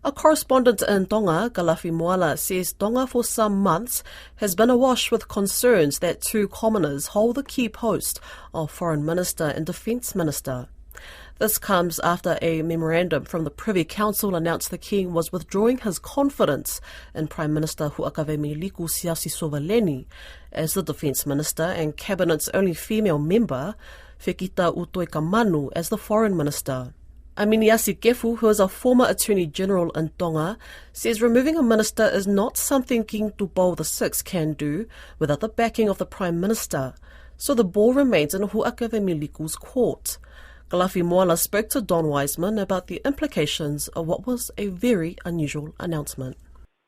A correspondent in Tonga, Galafi Moala, says Tonga for some months has been awash with concerns that two commoners hold the key post of Foreign Minister and Defence Minister. This comes after a memorandum from the Privy Council announced the King was withdrawing his confidence in Prime Minister Huakavemi Liku Siasisovaleni as the Defence Minister and Cabinet's only female member, Fekita Utoikamanu, as the Foreign Minister. Aminiasi Gefu, who is a former Attorney General in Tonga, says removing a minister is not something King Tupou VI can do without the backing of the Prime Minister, so the ball remains in Huakavemi Liku's court. Galafi Moala spoke to Don Wiseman about the implications of what was a very unusual announcement.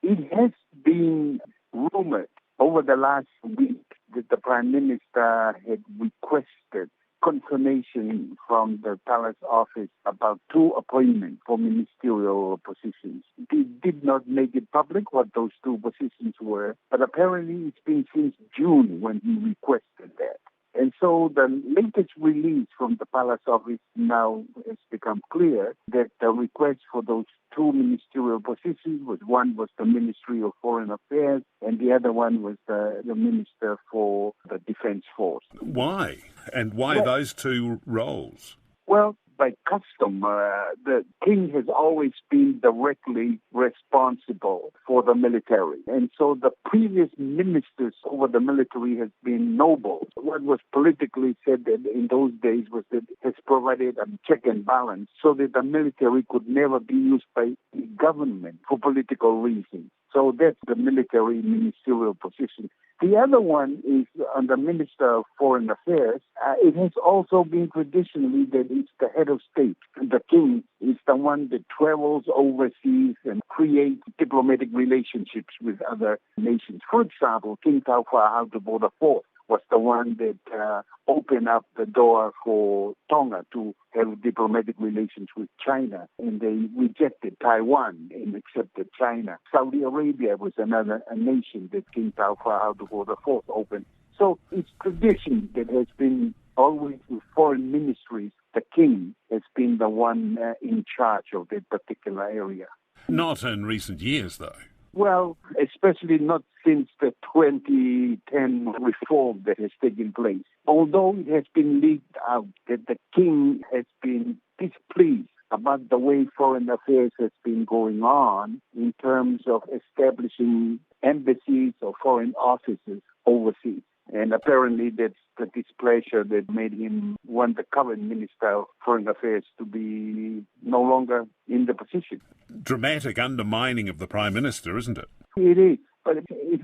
It has been rumoured over the last week that the Prime Minister had requested confirmation from the Palace Office about two appointments for ministerial positions. He did not make it public what those two positions were, but apparently it's been since June when he requested that. And so the latest release from the Palace Office now has become clear that the request for those two ministerial positions one was the Ministry of Foreign Affairs and the other one was the Minister for the Defence Force. Why? And why those two roles? Well, by custom, the king has always been directly responsible for the military. And so the previous ministers over the military has been noble. What was politically said in those days was that it has provided a check and balance so that the military could never be used by the government for political reasons. So that's the military ministerial position. The other one is on the Minister of Foreign Affairs. It has also been traditionally that it's the head of state. The king is the one that travels overseas and creates diplomatic relationships with other nations. For example, King Taufa Hautubo IV was the one that opened up the door for Tonga to have diplomatic relations with China, and they rejected Taiwan and accepted China. Saudi Arabia was another nation that King Taufa Hautubo IV opened. So it's tradition that has been always with foreign ministries. The king has been the one in charge of that particular area. Not in recent years, though. Well, especially not since the 2010 reform that has taken place. Although it has been leaked out that the king has been displeased about the way foreign affairs has been going on in terms of establishing embassies or foreign offices overseas. And apparently that's the displeasure that made him want the current Minister of Foreign Affairs to be no longer in the position. Dramatic undermining of the Prime Minister, isn't it? It is. But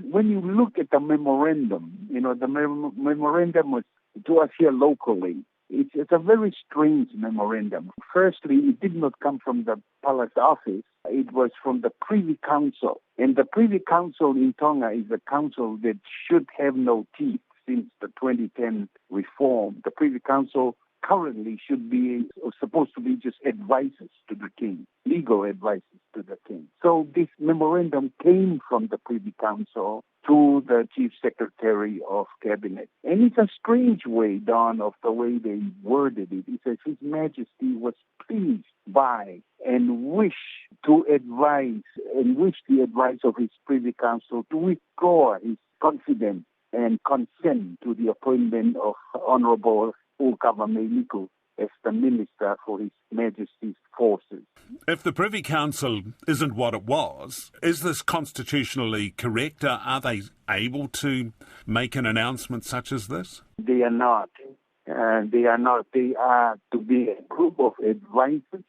when you look at the memorandum, the memorandum was to us here locally. It's a very strange memorandum. Firstly, it did not come from the Palace Office. It was from the Privy Council. And the Privy Council in Tonga is a council that should have no teeth since the 2010 reform. The Privy Council currently should be, or supposed to be, just advisors to the king, legal advisors to the king. So this memorandum came from the Privy Council to the Chief Secretary of Cabinet. And it's a strange way, Don, of the way they worded it. It says His Majesty was pleased by and wish to advise and wish the advice of his Privy Council to withdraw his confidence and consent to the appointment of Honorable Huakavemi Liku as the Minister for His Majesty's Forces. If the Privy Council isn't what it was, is this constitutionally correct? Are they able to make an announcement such as this? They are not. They are not. They are to be a group of advisors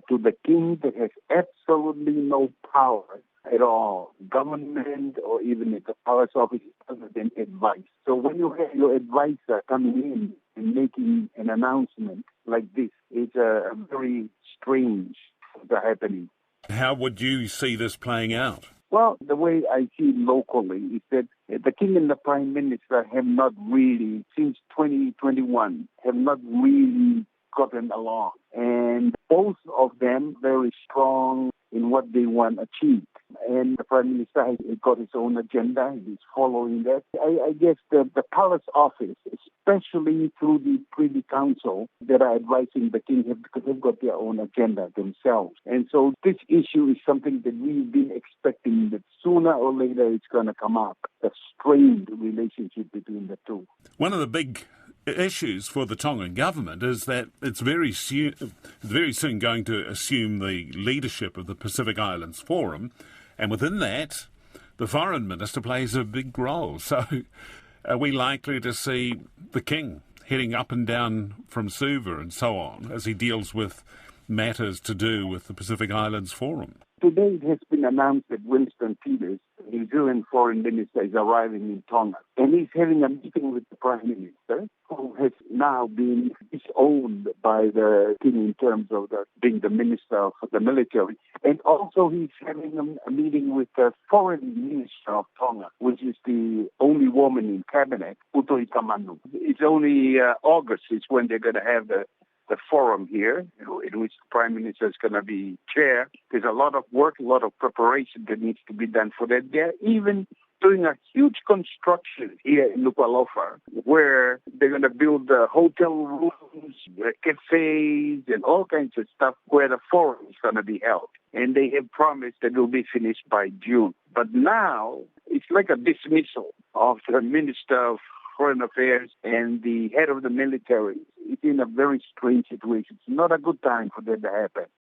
to the king that has absolutely no power at all, government or even at the Palace Office, other than advice. So when you have your advisor coming in and making an announcement like this, it's a very strange happening. How would you see this playing out? Well, the way I see it locally is that the King and the Prime Minister have not really, since 2021, have not really gotten along. And both of them very strong in what they want achieved. and the Prime Minister has got his own agenda. He's following that. I guess the Palace Office, especially through the Privy Council, that are advising the King because they've got their own agenda themselves. And so this issue is something that we've been expecting that sooner or later it's going to come up, the strained relationship between the two. One of the big issues for the Tongan government is that it's very soon going to assume the leadership of the Pacific Islands Forum, and within that, the Foreign Minister plays a big role. So are we likely to see the King heading up and down from Suva and so on as he deals with matters to do with the Pacific Islands Forum? Today it has been announced that Winston Peters, the New Zealand Foreign Minister, is arriving in Tonga. And he's having a meeting with the Prime Minister, who has now been disowned by the King in terms of being the Minister for the military. And also he's having a meeting with the Foreign Minister of Tonga, which is the only woman in cabinet, Utoi Tamanu. It's only August is when they're going to have the forum here, in which the Prime Minister is going to be chair. There's a lot of work, a lot of preparation that needs to be done for that. They're even doing a huge construction here in Nuku'alofa, where they're going to build hotel rooms, cafes, and all kinds of stuff where the forum is going to be held. And they have promised that it will be finished by June. But now, it's like a dismissal of the Minister of Foreign Affairs and the head of the military. It's in a very strange situation. It's not a good time for that to happen.